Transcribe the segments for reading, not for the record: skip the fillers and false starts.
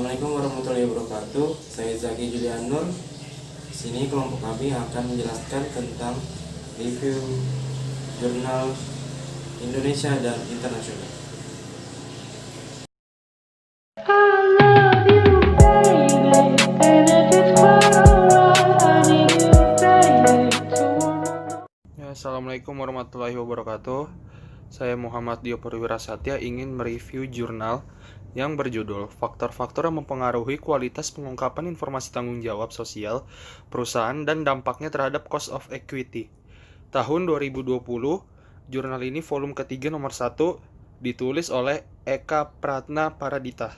Assalamualaikum warahmatullahi wabarakatuh. Saya Zaki Julian Nur. Di sini kelompok kami akan menjelaskan tentang review jurnal Indonesia dan internasional. Assalamualaikum warahmatullahi wabarakatuh. Saya Muhammad Dio Perwirasatya ingin mereview jurnal yang berjudul Faktor-faktor yang mempengaruhi kualitas pengungkapan informasi tanggung jawab sosial perusahaan dan dampaknya terhadap cost of equity. Tahun 2020, jurnal ini volume ketiga nomor 1 ditulis oleh Eka Pratna Paradita.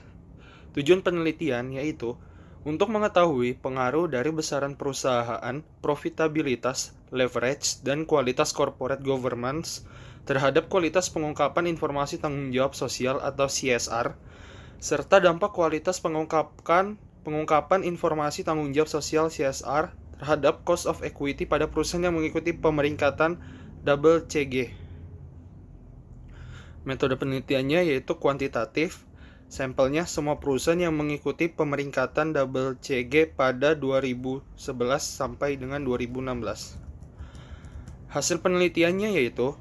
Tujuan penelitian yaitu untuk mengetahui pengaruh dari besaran perusahaan, profitabilitas, leverage, dan kualitas corporate governance terhadap kualitas pengungkapan informasi tanggung jawab sosial atau CSR, serta dampak kualitas pengungkapan informasi tanggung jawab sosial CSR terhadap cost of equity pada perusahaan yang mengikuti pemeringkatan CG. Metode penelitiannya yaitu kuantitatif. Sampelnya semua perusahaan yang mengikuti pemeringkatan CG pada 2011 sampai dengan 2016. Hasil penelitiannya yaitu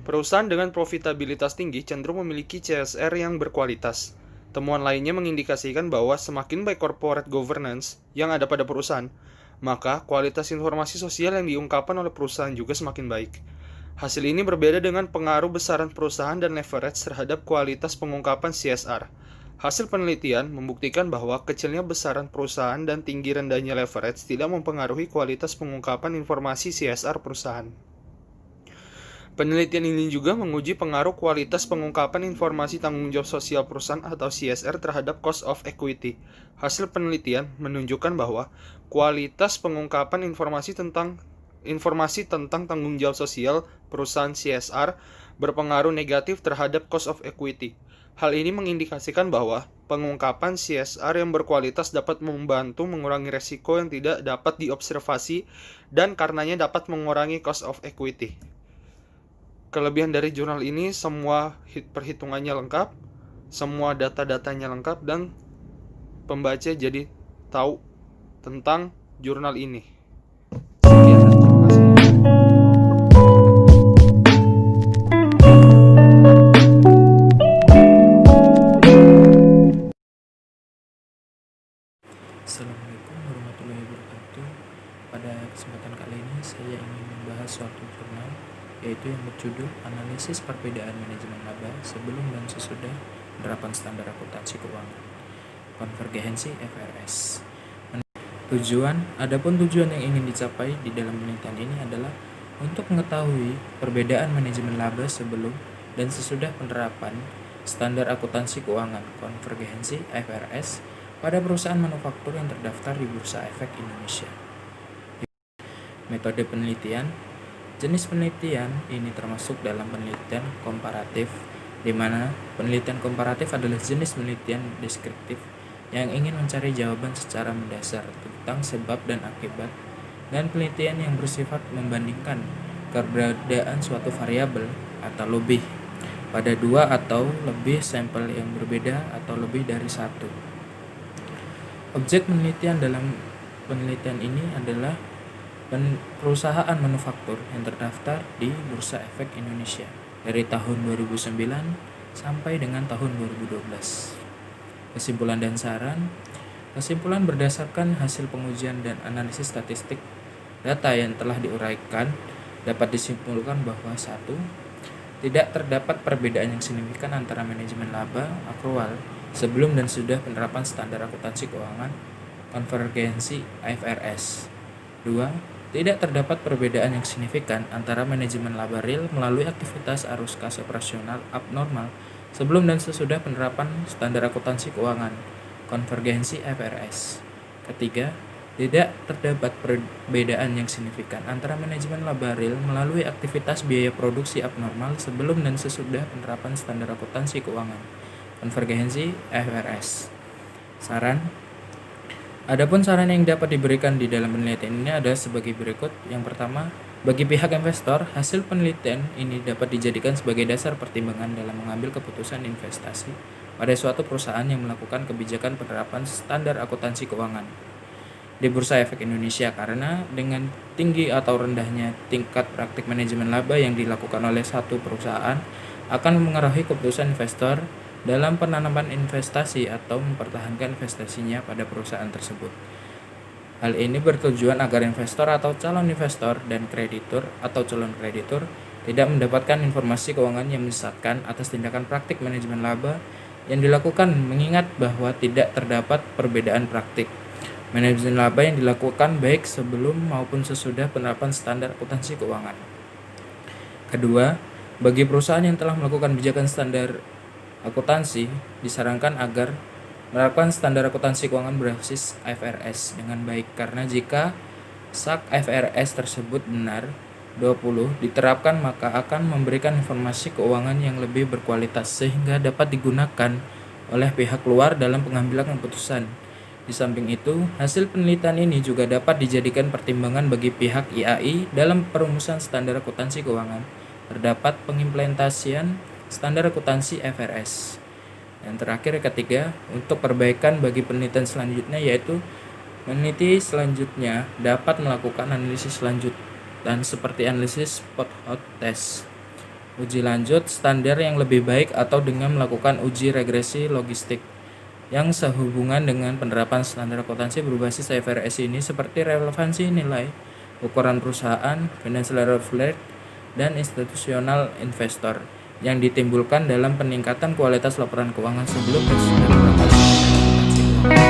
perusahaan dengan profitabilitas tinggi cenderung memiliki CSR yang berkualitas. Temuan lainnya mengindikasikan bahwa semakin baik corporate governance yang ada pada perusahaan, maka kualitas informasi sosial yang diungkapkan oleh perusahaan juga semakin baik. Hasil ini berbeda dengan pengaruh besaran perusahaan dan leverage terhadap kualitas pengungkapan CSR. Hasil penelitian membuktikan bahwa kecilnya besaran perusahaan dan tinggi rendahnya leverage tidak mempengaruhi kualitas pengungkapan informasi CSR perusahaan. Penelitian ini juga menguji pengaruh kualitas pengungkapan informasi tanggung jawab sosial perusahaan atau CSR terhadap cost of equity. Hasil penelitian menunjukkan bahwa kualitas pengungkapan informasi tentang tanggung jawab sosial perusahaan CSR berpengaruh negatif terhadap cost of equity. Hal ini mengindikasikan bahwa pengungkapan CSR yang berkualitas dapat membantu mengurangi resiko yang tidak dapat diobservasi dan karenanya dapat mengurangi cost of equity. Kelebihan dari jurnal ini, semua perhitungannya lengkap, semua data-datanya lengkap, dan pembaca jadi tahu tentang jurnal ini. Sekian dan terima kasih. Assalamualaikum warahmatullahi wabarakatuh. Pada kesempatan kali ini saya ingin membahas suatu jurnal yaitu yang berjudul Analisis Perbedaan Manajemen Laba Sebelum dan Sesudah Penerapan Standar Akuntansi Keuangan Konvergensi FRS. Adapun tujuan yang ingin dicapai di dalam penelitian ini adalah untuk mengetahui perbedaan manajemen laba sebelum dan sesudah penerapan Standar Akuntansi Keuangan Konvergensi FRS pada perusahaan manufaktur yang terdaftar di Bursa Efek Indonesia. Metode penelitian. Jenis penelitian ini termasuk dalam penelitian komparatif, di mana penelitian komparatif adalah jenis penelitian deskriptif yang ingin mencari jawaban secara mendasar tentang sebab dan akibat, dan penelitian yang bersifat membandingkan keberadaan suatu variabel atau lebih pada dua atau lebih sampel yang berbeda atau lebih dari satu. Objek penelitian dalam penelitian ini adalah perusahaan manufaktur yang terdaftar di Bursa Efek Indonesia dari tahun 2009 sampai dengan tahun 2012. Kesimpulan dan saran. Kesimpulan berdasarkan hasil pengujian dan analisis statistik data yang telah diuraikan dapat disimpulkan bahwa 1. Tidak terdapat perbedaan yang signifikan antara manajemen laba akrual sebelum dan sudah penerapan standar akuntansi keuangan konvergensi IFRS. 2. Tidak terdapat perbedaan yang signifikan antara manajemen laba real melalui aktivitas arus kas operasional abnormal sebelum dan sesudah penerapan standar akuntansi keuangan konvergensi IFRS. 3. Tidak terdapat perbedaan yang signifikan antara manajemen laba real melalui aktivitas biaya produksi abnormal sebelum dan sesudah penerapan standar akuntansi keuangan konvergensi IFRS. Saran. Adapun saran yang dapat diberikan di dalam penelitian ini ada sebagai berikut. Yang pertama, bagi pihak investor, hasil penelitian ini dapat dijadikan sebagai dasar pertimbangan dalam mengambil keputusan investasi pada suatu perusahaan yang melakukan kebijakan penerapan standar akuntansi keuangan di Bursa Efek Indonesia, karena dengan tinggi atau rendahnya tingkat praktik manajemen laba yang dilakukan oleh satu perusahaan akan mengaruhi keputusan investor dalam penanaman investasi atau mempertahankan investasinya pada perusahaan tersebut. Hal ini bertujuan agar investor atau calon investor dan kreditur atau calon kreditur tidak mendapatkan informasi keuangan yang menyesatkan atas tindakan praktik manajemen laba yang dilakukan, mengingat bahwa tidak terdapat perbedaan praktik manajemen laba yang dilakukan baik sebelum maupun sesudah penerapan standar akuntansi keuangan. Kedua, bagi perusahaan yang telah melakukan kebijakan standar akuntansi, disarankan agar menerapkan standar akuntansi keuangan berbasis IFRS dengan baik, karena jika SAK IFRS tersebut benar 20 diterapkan, maka akan memberikan informasi keuangan yang lebih berkualitas sehingga dapat digunakan oleh pihak luar dalam pengambilan keputusan. Di samping itu, hasil penelitian ini juga dapat dijadikan pertimbangan bagi pihak IAI dalam perumusan standar akuntansi keuangan. Terdapat pengimplementasian standar akuntansi IFRS. Yang terakhir, ketiga, untuk perbaikan bagi penelitian selanjutnya, yaitu peneliti selanjutnya dapat melakukan analisis lanjut dan seperti analisis pothole test, uji lanjut standar yang lebih baik, atau dengan melakukan uji regresi logistik yang sehubungan dengan penerapan standar akuntansi berbasis IFRS ini, seperti relevansi nilai, ukuran perusahaan, financial rate, dan institusional investor yang ditimbulkan dalam peningkatan kualitas laporan keuangan sebelum dan sesudah penerapan standar akuntansi keuangan.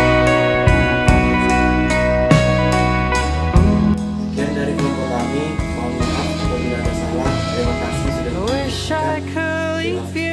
Sekian dari kelompok kami, mohon maaf apabila ada salah. Terima kasih sudah menonton.